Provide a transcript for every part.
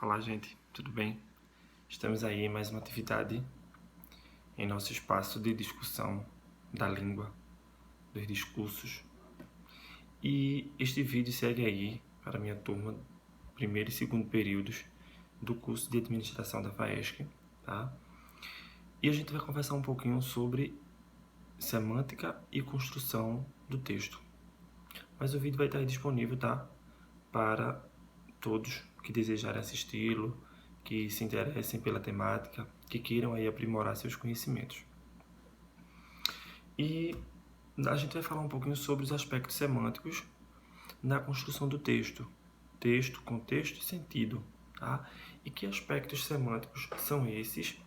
Olá, gente, tudo bem? Estamos aí em mais uma atividade em nosso espaço de discussão da língua, dos discursos. E este vídeo segue aí para a minha turma, primeiro e segundo períodos do curso de administração da FAESC, tá? E a gente vai conversar um pouquinho sobre semântica e construção do texto. Mas o vídeo vai estar aí disponível, tá? Para todos que desejarem assisti-lo, que se interessem pela temática, que queiram aí aprimorar seus conhecimentos. E a gente vai falar um pouquinho sobre os aspectos semânticos na construção do texto. Texto, contexto e sentido, tá? E que aspectos semânticos são esses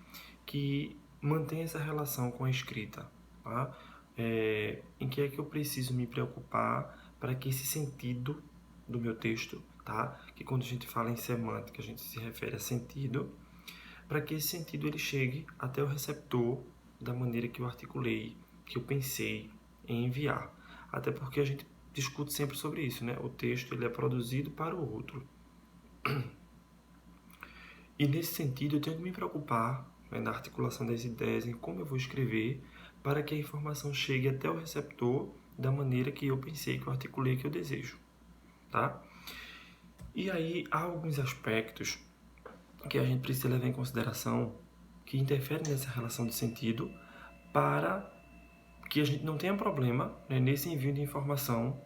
que mantêm essa relação com a escrita, tá? Em que é que eu preciso me preocupar para que esse sentido do meu texto, tá? Que quando a gente fala em semântica, a gente se refere a sentido, para que esse sentido ele chegue até o receptor da maneira que eu articulei, que eu pensei em enviar. Até porque a gente discute sempre sobre isso, né? O texto ele é produzido para o outro. E nesse sentido eu tenho que me preocupar, né, na articulação das ideias, em como eu vou escrever, para que a informação chegue até o receptor da maneira que eu pensei, que eu articulei, que eu desejo, tá? E aí há alguns aspectos que a gente precisa levar em consideração que interferem nessa relação de sentido para que a gente não tenha problema, né, nesse envio de informação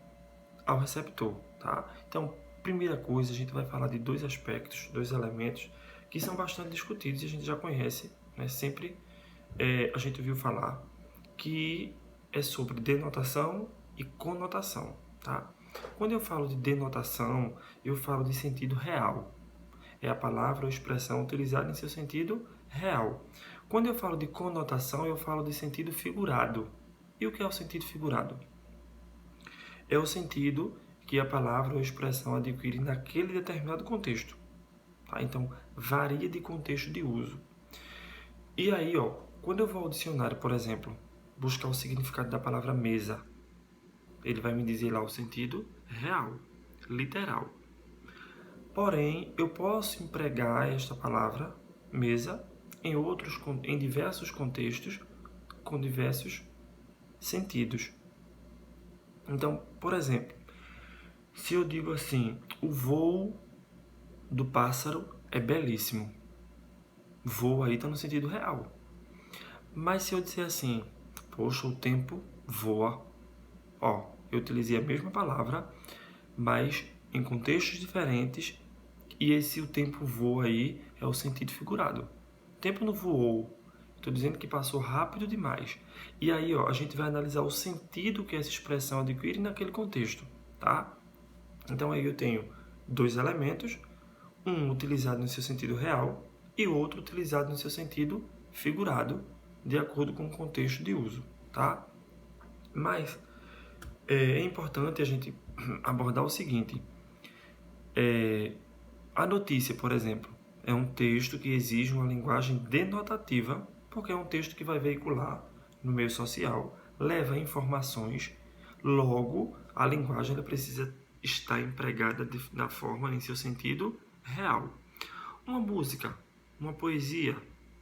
ao receptor, tá? Então, primeira coisa, a gente vai falar de dois aspectos, dois elementos que são bastante discutidos e a gente já conhece, né? Sempre a gente ouviu falar que é sobre denotação e conotação, tá? Quando eu falo de denotação, eu falo de sentido real. É a palavra ou expressão utilizada em seu sentido real. Quando eu falo de conotação, eu falo de sentido figurado. E o que é o sentido figurado? É o sentido que a palavra ou expressão adquire naquele determinado contexto. Tá? Então, varia de contexto de uso. E aí, quando eu vou ao dicionário, por exemplo, buscar o significado da palavra mesa, ele vai me dizer lá o sentido real, literal. Porém, eu posso empregar esta palavra mesa em diversos contextos, com diversos sentidos. Então, por exemplo, se eu digo assim, o voo do pássaro é belíssimo. Voo aí está no sentido real. Mas se eu disser assim, poxa, o tempo voa. Eu utilizei a mesma palavra, mas em contextos diferentes, e esse o tempo voa aí é o sentido figurado. O tempo não voou. Estou dizendo que passou rápido demais. E aí, a gente vai analisar o sentido que essa expressão adquire naquele contexto, tá? Então aí eu tenho dois elementos, um utilizado no seu sentido real e outro utilizado no seu sentido figurado, de acordo com o contexto de uso, tá? Mas é importante a gente abordar o seguinte: a notícia, por exemplo, é um texto que exige uma linguagem denotativa, porque é um texto que vai veicular no meio social, leva informações, logo a linguagem ela precisa estar empregada na forma, em seu sentido real. Uma música, uma poesia,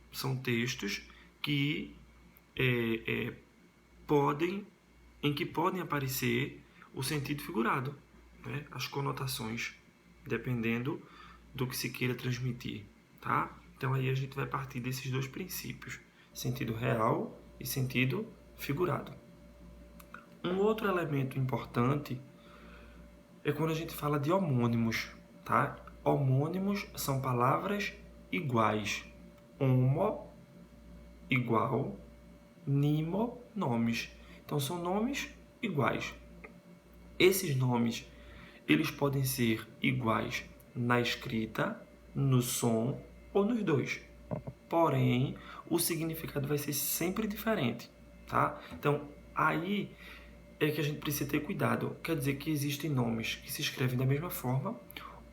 são textos que podem aparecer o sentido figurado, né? As conotações, dependendo do que se queira transmitir, tá? Então aí a gente vai partir desses dois princípios, sentido real e sentido figurado. Um outro elemento importante é quando a gente fala de homônimos, tá? Homônimos são palavras iguais. Homo, igual, nimo, nomes. Então são nomes iguais. Esses nomes, eles podem ser iguais na escrita, no som ou nos dois. Porém, o significado vai ser sempre diferente, tá? Então, aí é que a gente precisa ter cuidado. Quer dizer que existem nomes que se escrevem da mesma forma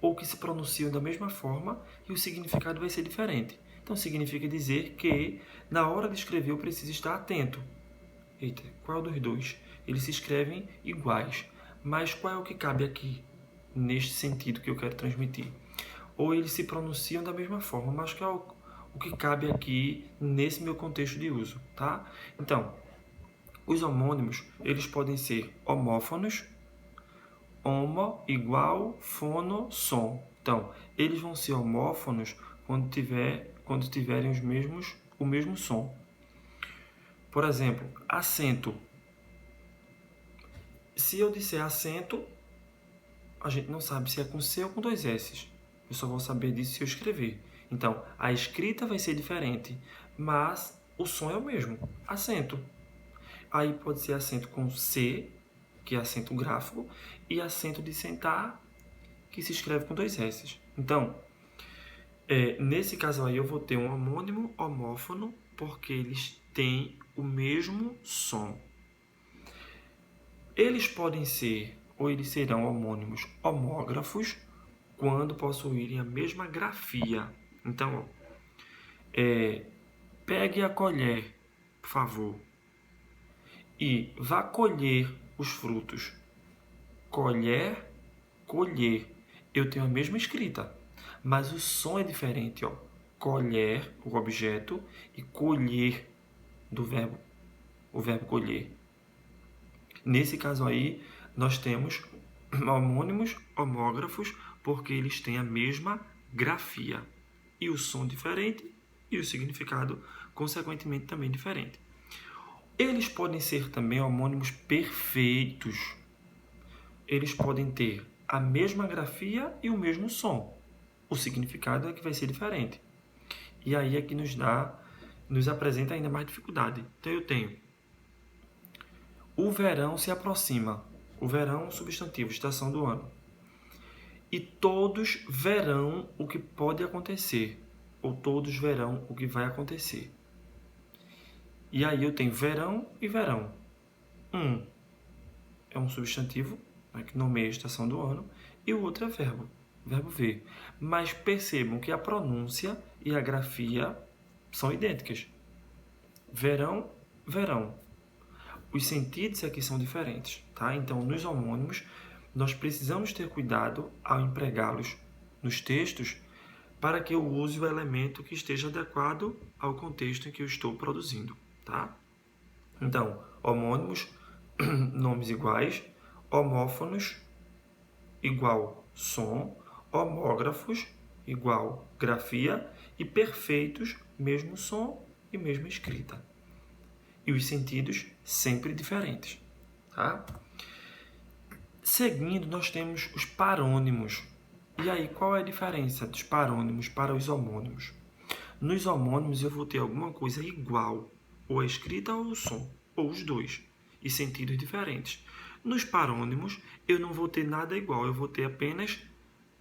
ou que se pronunciam da mesma forma e o significado vai ser diferente. Então, significa dizer que na hora de escrever eu preciso estar atento. Eita, qual dos dois? Eles se escrevem iguais, mas qual é o que cabe aqui, neste sentido que eu quero transmitir? ou eles se pronunciam da mesma forma, mas que é o que cabe aqui nesse meu contexto de uso, tá? Então, os homônimos, eles podem ser homófonos, homo igual, fono, som. Então, eles vão ser homófonos quando tiverem o mesmo som. Por exemplo, acento. Se eu disser acento, a gente não sabe se é com C ou com 2 S. Eu só vou saber disso se eu escrever. Então, a escrita vai ser diferente, mas o som é o mesmo, acento. Aí pode ser acento com C, que é acento gráfico, e acento de sentar, que se escreve com 2 S. Então, nesse caso aí eu vou ter um homônimo homófono, porque eles têm o mesmo som. Eles podem ser, ou eles serão homônimos homógrafos, quando possuírem a mesma grafia. Então, pegue a colher, por favor, e vá colher os frutos. Colher, colher. Eu tenho a mesma escrita, mas o som é diferente, ó. Colher, o objeto, e colher, o verbo colher. Nesse caso aí, nós temos homônimos homógrafos, porque eles têm a mesma grafia. E o som diferente, e o significado, consequentemente, também diferente. Eles podem ser também homônimos perfeitos. Eles podem ter a mesma grafia e o mesmo som. O significado é que vai ser diferente. E aí é que nos apresenta ainda mais dificuldade. Então eu tenho: o verão se aproxima. O verão, substantivo, estação do ano. E todos verão o que pode acontecer. Ou todos verão o que vai acontecer. E aí eu tenho verão e verão. Um é um substantivo, né, que nomeia a estação do ano, e o outro é verbo ver. Mas percebam que a pronúncia e a grafia são idênticas. Verão, verão. Os sentidos aqui são diferentes, tá? Então, nos homônimos, nós precisamos ter cuidado ao empregá-los nos textos para que eu use o elemento que esteja adequado ao contexto em que eu estou produzindo, tá? Então, homônimos, nomes iguais, homófonos, igual som, homógrafos, igual grafia, e perfeitos, mesmo som e mesma escrita. E os sentidos sempre diferentes, tá? Seguindo, nós temos os parônimos. E aí, qual é a diferença dos parônimos para os homônimos? Nos homônimos, eu vou ter alguma coisa igual, ou a escrita ou o som, ou os dois, e sentidos diferentes. Nos parônimos, eu não vou ter nada igual, eu vou ter apenas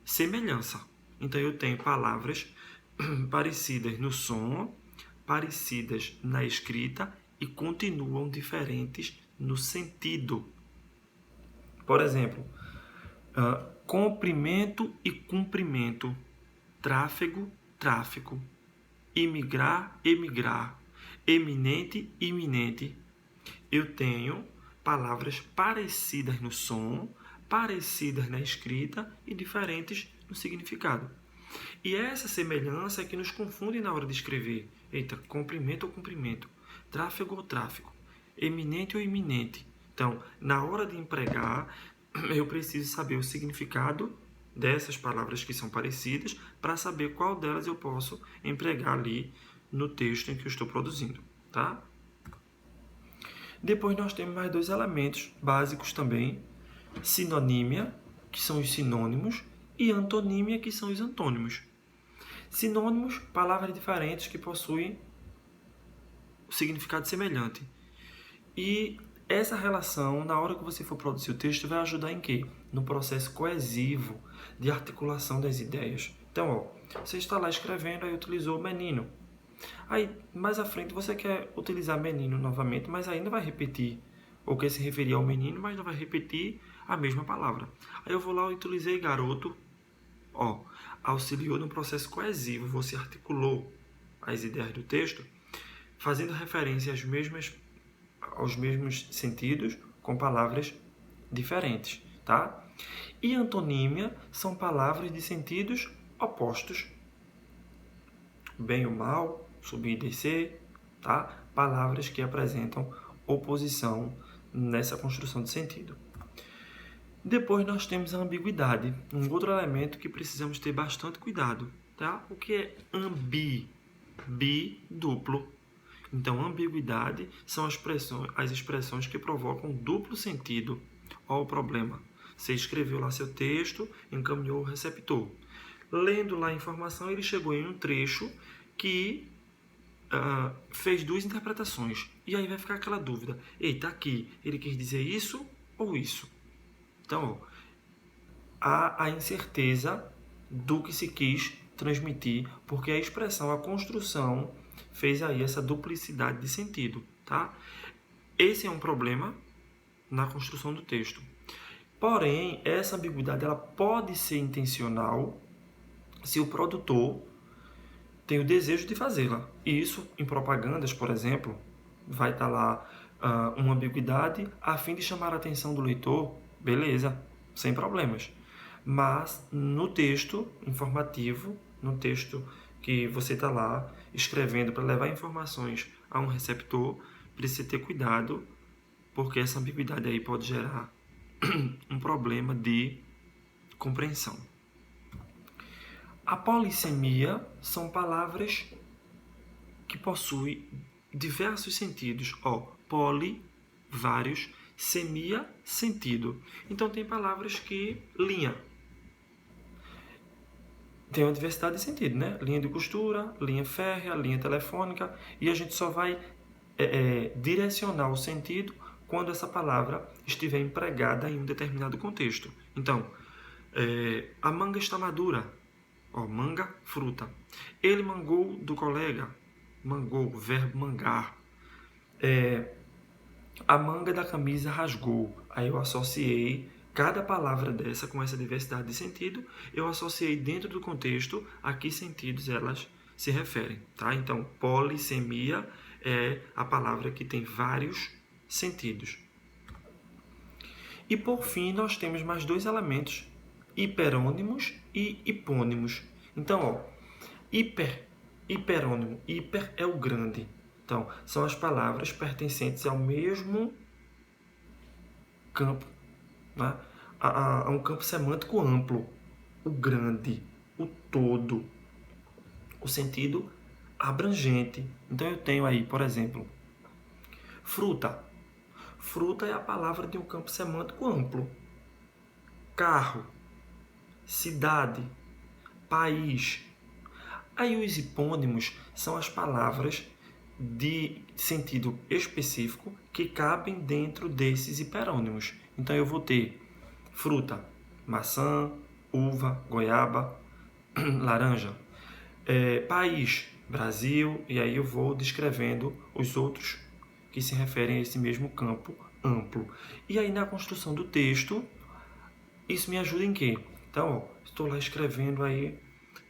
semelhança. Então, eu tenho palavras parecidas no som, parecidas na escrita e continuam diferentes no sentido. Por exemplo, comprimento e cumprimento, tráfego, tráfico, imigrar, emigrar, eminente, iminente. Eu tenho palavras parecidas no som, parecidas na escrita e diferentes no significado. E essa semelhança é que nos confunde na hora de escrever. Eita, comprimento ou cumprimento, tráfego ou tráfico, eminente ou iminente. Então, na hora de empregar, eu preciso saber o significado dessas palavras que são parecidas para saber qual delas eu posso empregar ali no texto em que eu estou produzindo, tá? Depois nós temos mais dois elementos básicos também: sinonímia, que são os sinônimos, e antonímia, que são os antônimos. Sinônimos, palavras diferentes que possuem o significado semelhante. E essa relação, na hora que você for produzir o texto, vai ajudar em quê? No processo coesivo de articulação das ideias. Então, ó, você está lá escrevendo, aí utilizou menino. Aí, mais à frente, você quer utilizar menino novamente, mas ainda vai repetir, ou quer se referir ao menino, mas não vai repetir a mesma palavra. Aí eu vou lá e utilizei garoto. Ó, auxiliou no processo coesivo, você articulou as ideias do texto, fazendo referência aos mesmos sentidos, com palavras diferentes, tá? E antonímia são palavras de sentidos opostos, bem ou mal, subir e descer, tá? Palavras que apresentam oposição nessa construção de sentido. Depois nós temos a ambiguidade, um outro elemento que precisamos ter bastante cuidado, tá? O que é ambi? Bi, duplo. Então, ambiguidade são as expressões que provocam duplo sentido. Olha o problema. Você escreveu lá seu texto, encaminhou o receptor. Lendo lá a informação, ele chegou em um trecho que fez duas interpretações. E aí vai ficar aquela dúvida. Eita, aqui, ele quis dizer isso ou isso? Então, há a incerteza do que se quis transmitir, porque a expressão, a construção, fez aí essa duplicidade de sentido, tá? Esse é um problema na construção do texto. Porém, essa ambiguidade ela pode ser intencional se o produtor tem o desejo de fazê-la. E isso, em propagandas, por exemplo, vai estar lá uma ambiguidade a fim de chamar a atenção do leitor, beleza, sem problemas. Mas no texto informativo, no texto que você está lá escrevendo para levar informações a um receptor, precisa ter cuidado, porque essa ambiguidade aí pode gerar um problema de compreensão. A polissemia são palavras que possuem diversos sentidos. Poli, vários, semia, sentido. Então tem palavras que linha. Tem uma diversidade de sentido, né? Linha de costura, linha férrea, linha telefônica, e a gente só vai direcionar o sentido quando essa palavra estiver empregada em um determinado contexto. Então, a manga está madura. Manga, fruta. Ele mangou do colega. Mangou, verbo mangar. A manga da camisa rasgou. Aí eu associei cada palavra dessa com essa diversidade de sentido, eu associei dentro do contexto a que sentidos elas se referem, tá? Então, polissemia é a palavra que tem vários sentidos. E por fim, nós temos mais dois elementos, hiperônimos e hipônimos. Então, hiperônimo, hiper é o grande. Então, são as palavras pertencentes ao mesmo campo, né? A um campo semântico amplo, o grande, o todo, o sentido abrangente. Então eu tenho aí, por exemplo, fruta. Fruta é a palavra de um campo semântico amplo. Carro, cidade, país. Aí os hipônimos são as palavras de sentido específico que cabem dentro desses hiperônimos. Então eu vou ter fruta, maçã, uva, goiaba, laranja. País, Brasil, e aí eu vou descrevendo os outros que se referem a esse mesmo campo amplo. E aí na construção do texto, isso me ajuda em quê? Então, estou lá escrevendo aí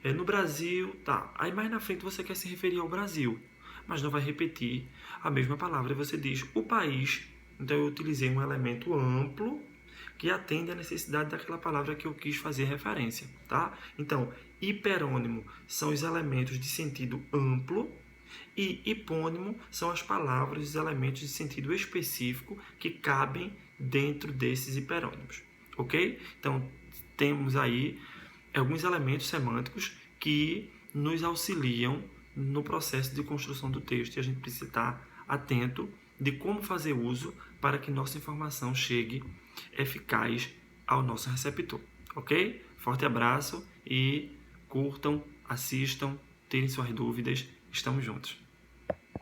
no Brasil, tá. Aí mais na frente você quer se referir ao Brasil, mas não vai repetir a mesma palavra. Você diz o país, então eu utilizei um elemento amplo que atende à necessidade daquela palavra que eu quis fazer referência, tá? Então, hiperônimo são os elementos de sentido amplo e hipônimo são as palavras, os elementos de sentido específico que cabem dentro desses hiperônimos, ok? Então, temos aí alguns elementos semânticos que nos auxiliam no processo de construção do texto e a gente precisa estar atento de como fazer uso para que nossa informação chegue eficaz ao nosso receptor, ok? Forte abraço e curtam, assistam, tirem suas dúvidas, estamos juntos.